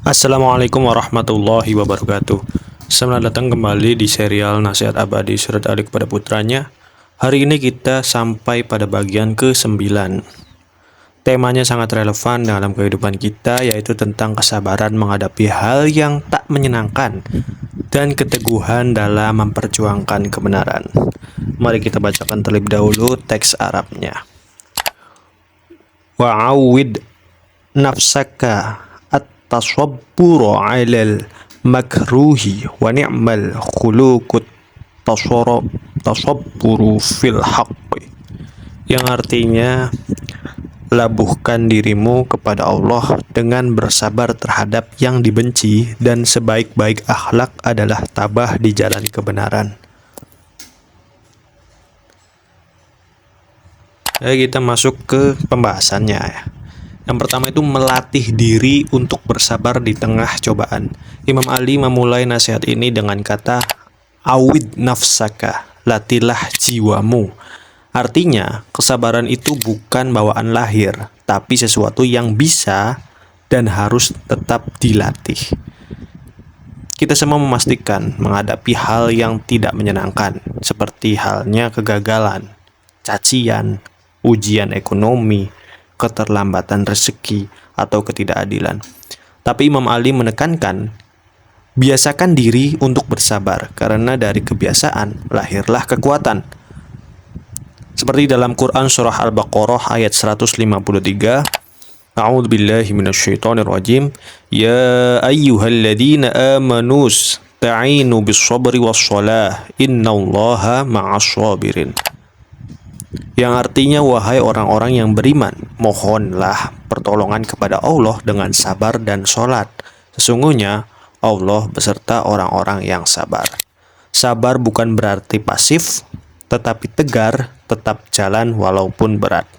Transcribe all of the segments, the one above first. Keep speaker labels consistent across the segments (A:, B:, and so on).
A: Assalamualaikum warahmatullahi wabarakatuh. Selamat datang kembali di serial Nasihat Abadi Surat Ali kepada Putranya. Hari ini kita sampai pada bagian ke-9. Temanya sangat relevan dalam kehidupan kita, yaitu tentang kesabaran menghadapi hal yang tak menyenangkan dan keteguhan dalam memperjuangkan kebenaran. Mari kita bacakan terlebih dahulu teks Arabnya. Wa'awid nafsaka at-tasabburu 'alal makruhi wa ni'mal khuluqut tasabburu fil haqqi, yang artinya labuhkan dirimu kepada Allah dengan bersabar terhadap yang dibenci, dan sebaik-baik akhlak adalah tabah di jalan kebenaran. Kita masuk ke pembahasannya ya. Yang pertama itu melatih diri untuk bersabar di tengah cobaan. Imam Ali memulai nasihat ini dengan kata awid nafsaka, latilah jiwamu. Artinya, kesabaran itu bukan bawaan lahir, tapi sesuatu yang bisa dan harus tetap dilatih. Kita semua memastikan menghadapi hal yang tidak menyenangkan, seperti halnya kegagalan, cacian, ujian ekonomi, keterlambatan rezeki, atau ketidakadilan. Tapi Imam Ali menekankan, biasakan diri untuk bersabar, karena dari kebiasaan lahirlah kekuatan. Seperti dalam Quran surah Al-Baqarah ayat 153, A'udzubillahi minasyaitonirrajim, ya ayyuhalladzina amanu ta'inu bis-sabri was-shalah, innallaha ma'as-sabirin. Yang artinya, wahai orang-orang yang beriman, mohonlah pertolongan kepada Allah dengan sabar dan sholat. Sesungguhnya Allah beserta orang-orang yang sabar. Sabar bukan berarti pasif, tetapi tegar, tetap jalan walaupun berat.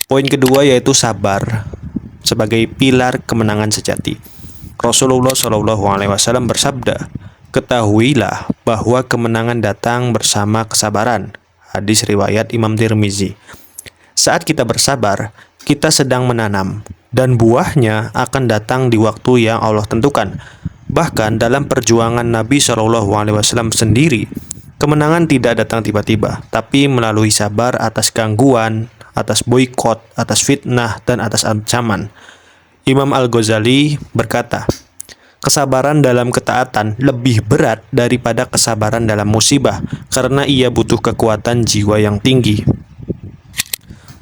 A: Poin kedua yaitu sabar sebagai pilar kemenangan sejati. Rasulullah SAW bersabda, ketahuilah bahwa kemenangan datang bersama kesabaran. Hadis riwayat Imam Tirmizi. Saat kita bersabar, kita sedang menanam, dan buahnya akan datang di waktu yang Allah tentukan. Bahkan dalam perjuangan Nabi SAW sendiri, kemenangan tidak datang tiba-tiba, tapi melalui sabar atas gangguan, atas boikot, atas fitnah, dan atas ancaman. Imam Al-Ghazali berkata, kesabaran dalam ketaatan lebih berat daripada kesabaran dalam musibah, karena ia butuh kekuatan jiwa yang tinggi.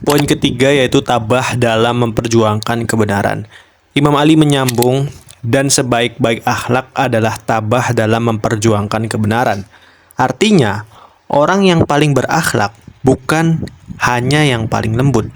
A: Poin ketiga yaitu tabah dalam memperjuangkan kebenaran. Imam Ali menyambung, dan sebaik-baik akhlak adalah tabah dalam memperjuangkan kebenaran. Artinya, orang yang paling berakhlak bukan hanya yang paling lembut,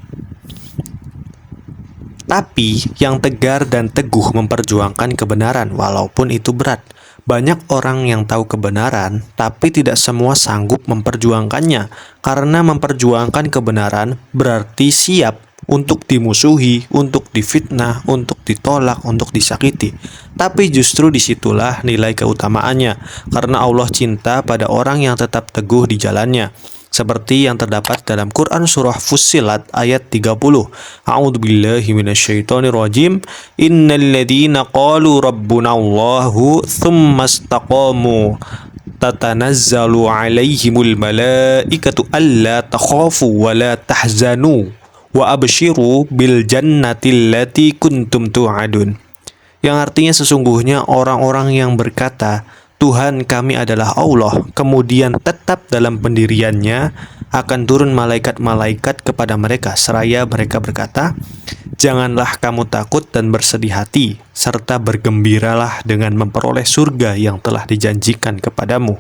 A: tapi yang tegar dan teguh memperjuangkan kebenaran walaupun itu berat. Banyak orang yang tahu kebenaran, tapi tidak semua sanggup memperjuangkannya, karena memperjuangkan kebenaran berarti siap untuk dimusuhi, untuk difitnah, untuk ditolak, untuk disakiti. Tapi justru disitulah nilai keutamaannya, karena Allah cinta pada orang yang tetap teguh di jalannya. Seperti yang terdapat dalam Quran surah Fussilat ayat 30. A'udzubillahi minasyaitonirrajim. Innalladzina qalu rabbunallahu tsumma istaqamu tatanazzalu 'alaihimul malaikatu alla takhafu wa la tahzanu wa abshiru bil jannati allati kuntum tu'adun. Yang artinya, sesungguhnya orang-orang yang berkata, Tuhan kami adalah Allah, kemudian tetap dalam pendiriannya, akan turun malaikat-malaikat kepada mereka, seraya mereka berkata, janganlah kamu takut dan bersedih hati, serta bergembiralah dengan memperoleh surga yang telah dijanjikan kepadamu.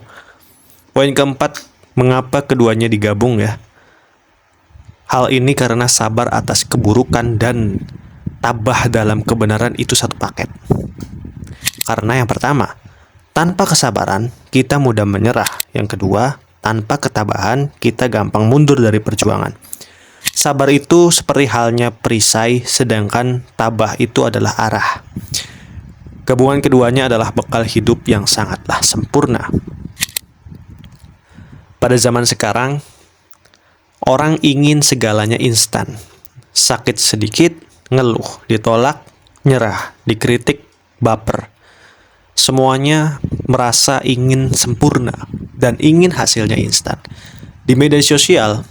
A: Poin keempat, mengapa keduanya digabung ya? Hal ini karena sabar atas keburukan dan tabah dalam kebenaran itu satu paket. Karena yang pertama, tanpa kesabaran, kita mudah menyerah. Yang kedua, tanpa ketabahan, kita gampang mundur dari perjuangan. Sabar itu seperti halnya perisai, sedangkan tabah itu adalah arah. Gabungan keduanya adalah bekal hidup yang sangatlah sempurna. Pada zaman sekarang, orang ingin segalanya instan. Sakit sedikit, ngeluh, ditolak, nyerah, dikritik, baper. Semuanya merasa ingin sempurna dan ingin hasilnya instan. Di media sosial,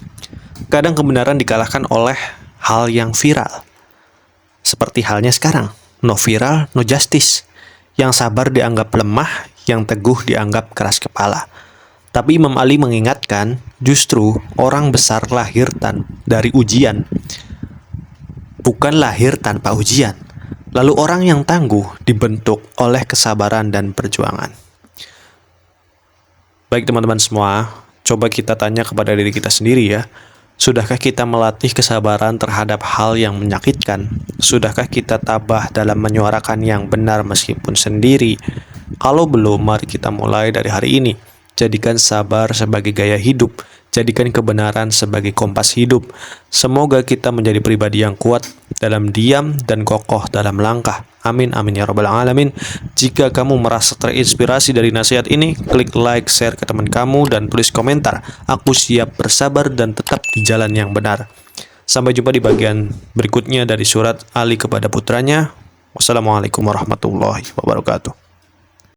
A: kadang kebenaran dikalahkan oleh hal yang viral. Seperti halnya sekarang, no viral, no justice. Yang sabar dianggap lemah, yang teguh dianggap keras kepala. Tapi Imam Ali mengingatkan, justru orang besar lahir dari ujian, bukan lahir tanpa ujian. Lalu orang yang tangguh dibentuk oleh kesabaran dan perjuangan. Baik teman-teman semua, coba kita tanya kepada diri kita sendiri ya. Sudahkah kita melatih kesabaran terhadap hal yang menyakitkan? Sudahkah kita tabah dalam menyuarakan yang benar meskipun sendiri? Kalau belum, mari kita mulai dari hari ini. Jadikan sabar sebagai gaya hidup. Jadikan kebenaran sebagai kompas hidup. Semoga kita menjadi pribadi yang kuat dalam diam dan kokoh dalam langkah. Amin, amin ya rabbal alamin. Jika kamu merasa terinspirasi dari nasihat ini, klik like, share ke teman kamu, dan tulis komentar. Aku siap bersabar dan tetap di jalan yang benar. Sampai jumpa di bagian berikutnya dari surat Ali kepada putranya. Wassalamualaikum warahmatullahi wabarakatuh.